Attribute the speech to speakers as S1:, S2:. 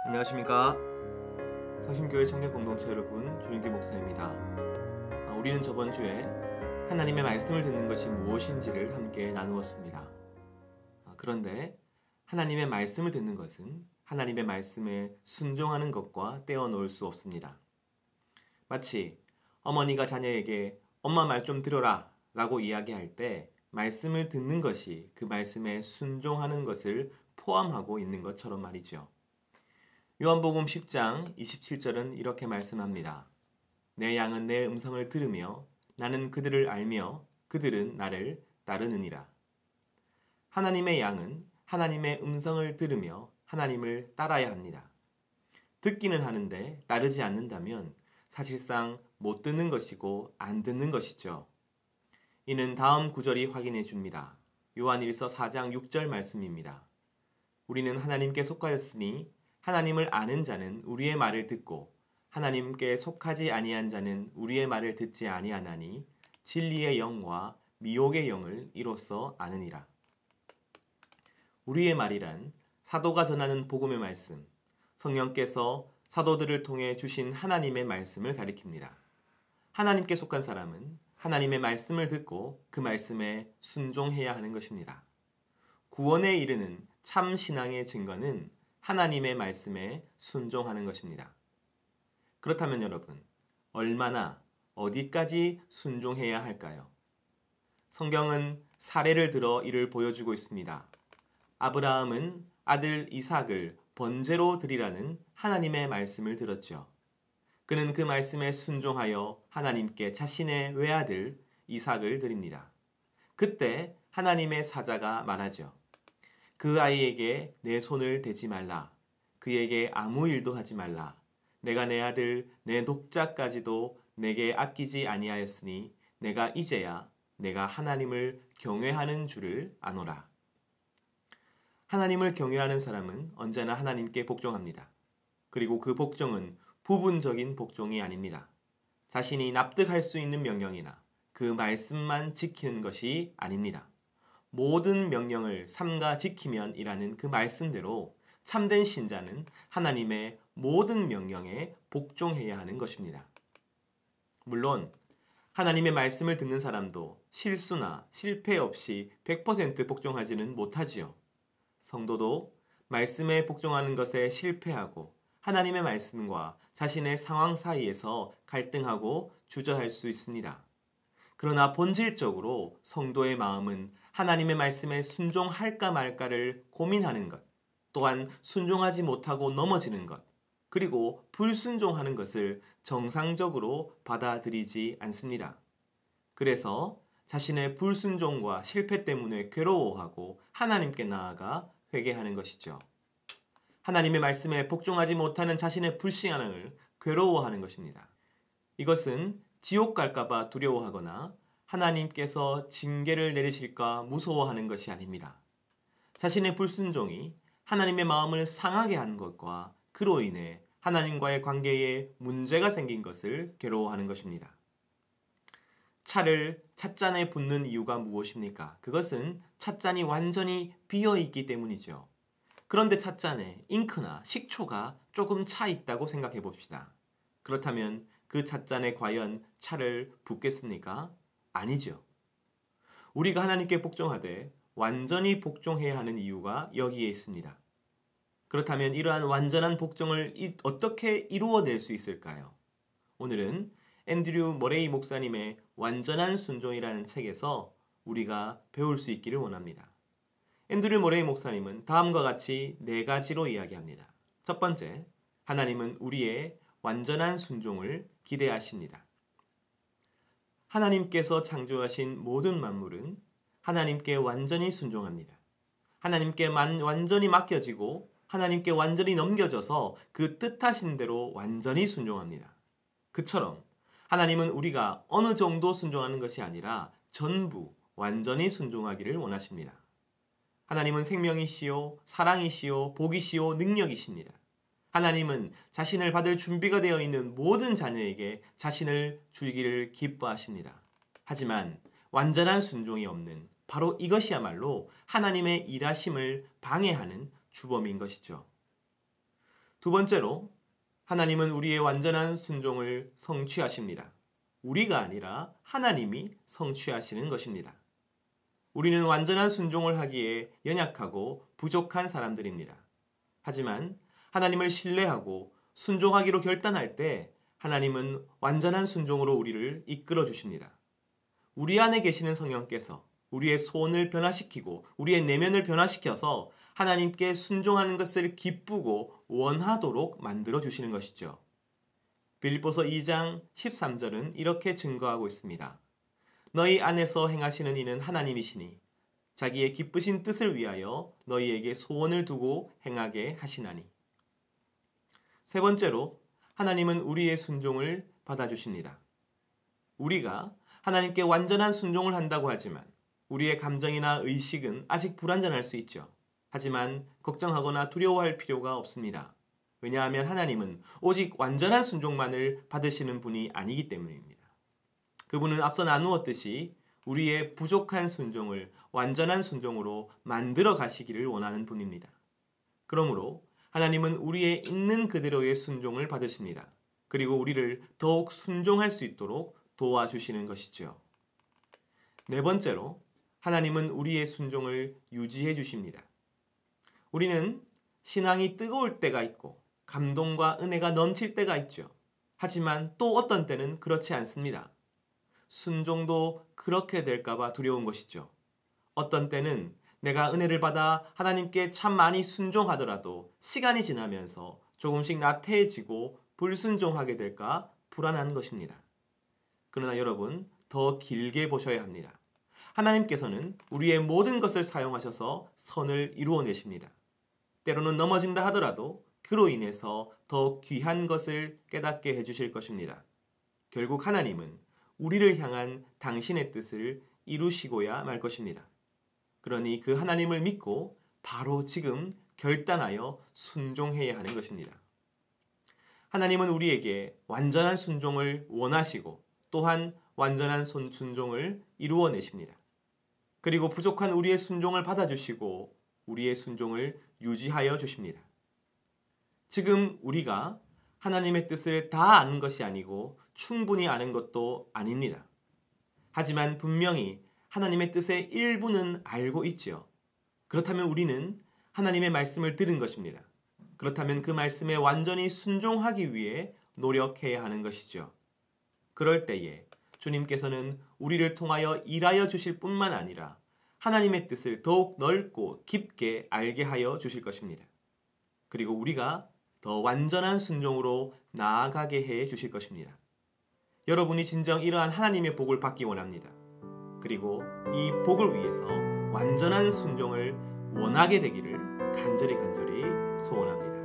S1: 안녕하십니까. 성심교회 청년공동체 여러분, 조윤기 목사입니다. 우리는 저번 주에 하나님의 말씀을 듣는 것이 무엇인지를 함께 나누었습니다. 그런데 하나님의 말씀을 듣는 것은 하나님의 말씀에 순종하는 것과 떼어놓을 수 없습니다. 마치 어머니가 자녀에게 엄마 말 좀 들어라 라고 이야기할 때 말씀을 듣는 것이 그 말씀에 순종하는 것을 포함하고 있는 것처럼 말이죠. 요한복음 10장 27절은 이렇게 말씀합니다. 내 양은 내 음성을 들으며 나는 그들을 알며 그들은 나를 따르느니라. 하나님의 양은 하나님의 음성을 들으며 하나님을 따라야 합니다. 듣기는 하는데 따르지 않는다면 사실상 못 듣는 것이고 안 듣는 것이죠. 이는 다음 구절이 확인해 줍니다. 요한일서 4장 6절 말씀입니다. 우리는 하나님께 속하였으니 하나님을 아는 자는 우리의 말을 듣고 하나님께 속하지 아니한 자는 우리의 말을 듣지 아니하나니 진리의 영과 미혹의 영을 이로써 아느니라. 우리의 말이란 사도가 전하는 복음의 말씀, 성령께서 사도들을 통해 주신 하나님의 말씀을 가리킵니다. 하나님께 속한 사람은 하나님의 말씀을 듣고 그 말씀에 순종해야 하는 것입니다. 구원에 이르는 참 신앙의 증거는 하나님의 말씀에 순종하는 것입니다. 그렇다면 여러분, 얼마나 어디까지 순종해야 할까요? 성경은 사례를 들어 이를 보여주고 있습니다. 아브라함은 아들 이삭을 번제로 드리라는 하나님의 말씀을 들었죠. 그는 그 말씀에 순종하여 하나님께 자신의 외아들 이삭을 드립니다. 그때 하나님의 사자가 말하죠. 그 아이에게 내 손을 대지 말라. 그에게 아무 일도 하지 말라. 내가 내 아들 내 독자까지도 내게 아끼지 아니하였으니 내가 이제야 내가 하나님을 경외하는 줄을 아노라. 하나님을 경외하는 사람은 언제나 하나님께 복종합니다. 그리고 그 복종은 부분적인 복종이 아닙니다. 자신이 납득할 수 있는 명령이나 그 말씀만 지키는 것이 아닙니다. 모든 명령을 삼가 지키면 이라는 그 말씀대로 참된 신자는 하나님의 모든 명령에 복종해야 하는 것입니다. 물론 하나님의 말씀을 듣는 사람도 실수나 실패 없이 100% 복종하지는 못하지요. 성도도 말씀에 복종하는 것에 실패하고 하나님의 말씀과 자신의 상황 사이에서 갈등하고 주저할 수 있습니다. 그러나 본질적으로 성도의 마음은 하나님의 말씀에 순종할까 말까를 고민하는 것, 또한 순종하지 못하고 넘어지는 것, 그리고 불순종하는 것을 정상적으로 받아들이지 않습니다. 그래서 자신의 불순종과 실패 때문에 괴로워하고 하나님께 나아가 회개하는 것이죠. 하나님의 말씀에 복종하지 못하는 자신의 불신앙을 괴로워하는 것입니다. 이것은 지옥 갈까봐 두려워하거나 하나님께서 징계를 내리실까 무서워하는 것이 아닙니다. 자신의 불순종이 하나님의 마음을 상하게 한 것과 그로 인해 하나님과의 관계에 문제가 생긴 것을 괴로워하는 것입니다. 차를 찻잔에 붓는 이유가 무엇입니까? 그것은 찻잔이 완전히 비어있기 때문이죠. 그런데 찻잔에 잉크나 식초가 조금 차 있다고 생각해 봅시다. 그렇다면 그 찻잔에 과연 차를 붓겠습니까? 아니죠. 우리가 하나님께 복종하되 완전히 복종해야 하는 이유가 여기에 있습니다. 그렇다면 이러한 완전한 복종을 어떻게 이루어낼 수 있을까요? 오늘은 앤드류 머레이 목사님의 완전한 순종이라는 책에서 우리가 배울 수 있기를 원합니다. 앤드류 머레이 목사님은 다음과 같이 4가지로 이야기합니다. 첫 번째, 하나님은 우리의 완전한 순종을 기대하십니다. 하나님께서 창조하신 모든 만물은 하나님께 완전히 순종합니다. 하나님께 완전히 맡겨지고 하나님께 완전히 넘겨져서 그 뜻하신 대로 완전히 순종합니다. 그처럼 하나님은 우리가 어느 정도 순종하는 것이 아니라 전부 완전히 순종하기를 원하십니다. 하나님은 생명이시요, 사랑이시요, 복이시요, 능력이십니다. 하나님은 자신을 받을 준비가 되어 있는 모든 자녀에게 자신을 주기를 기뻐하십니다. 하지만 완전한 순종이 없는 바로 이것이야말로 하나님의 일하심을 방해하는 주범인 것이죠. 두 번째로 하나님은 우리의 완전한 순종을 성취하십니다. 우리가 아니라 하나님이 성취하시는 것입니다. 우리는 완전한 순종을 하기에 연약하고 부족한 사람들입니다. 하지만 하나님을 신뢰하고 순종하기로 결단할 때 하나님은 완전한 순종으로 우리를 이끌어 주십니다. 우리 안에 계시는 성령께서 우리의 소원을 변화시키고 우리의 내면을 변화시켜서 하나님께 순종하는 것을 기쁘고 원하도록 만들어 주시는 것이죠. 빌립보서 2장 13절은 이렇게 증거하고 있습니다. 너희 안에서 행하시는 이는 하나님이시니 자기의 기쁘신 뜻을 위하여 너희에게 소원을 두고 행하게 하시나니. 세 번째로 하나님은 우리의 순종을 받아주십니다. 우리가 하나님께 완전한 순종을 한다고 하지만 우리의 감정이나 의식은 아직 불완전할 수 있죠. 하지만 걱정하거나 두려워할 필요가 없습니다. 왜냐하면 하나님은 오직 완전한 순종만을 받으시는 분이 아니기 때문입니다. 그분은 앞서 나누었듯이 우리의 부족한 순종을 완전한 순종으로 만들어 가시기를 원하는 분입니다. 그러므로 하나님은 우리의 있는 그대로의 순종을 받으십니다. 그리고 우리를 더욱 순종할 수 있도록 도와주시는 것이죠. 네 번째로 하나님은 우리의 순종을 유지해 주십니다. 우리는 신앙이 뜨거울 때가 있고 감동과 은혜가 넘칠 때가 있죠. 하지만 또 어떤 때는 그렇지 않습니다. 순종도 그렇게 될까봐 두려운 것이죠. 어떤 때는 내가 은혜를 받아 하나님께 참 많이 순종하더라도 시간이 지나면서 조금씩 나태해지고 불순종하게 될까 불안한 것입니다. 그러나 여러분, 더 길게 보셔야 합니다. 하나님께서는 우리의 모든 것을 사용하셔서 선을 이루어내십니다. 때로는 넘어진다 하더라도 그로 인해서 더 귀한 것을 깨닫게 해주실 것입니다. 결국 하나님은 우리를 향한 당신의 뜻을 이루시고야 말 것입니다. 그러니 그 하나님을 믿고 바로 지금 결단하여 순종해야 하는 것입니다. 하나님은 우리에게 완전한 순종을 원하시고 또한 완전한 순종을 이루어내십니다. 그리고 부족한 우리의 순종을 받아주시고 우리의 순종을 유지하여 주십니다. 지금 우리가 하나님의 뜻을 다 아는 것이 아니고 충분히 아는 것도 아닙니다. 하지만 분명히 하나님의 뜻의 일부는 알고 있지요. 그렇다면 우리는 하나님의 말씀을 들은 것입니다. 그렇다면 그 말씀에 완전히 순종하기 위해 노력해야 하는 것이죠. 그럴 때에 주님께서는 우리를 통하여 일하여 주실 뿐만 아니라 하나님의 뜻을 더욱 넓고 깊게 알게 하여 주실 것입니다. 그리고 우리가 더 완전한 순종으로 나아가게 해 주실 것입니다. 여러분이 진정 이러한 하나님의 복을 받기 원합니다. 그리고 이 복을 위해서 완전한 순종을 원하게 되기를 간절히 소원합니다.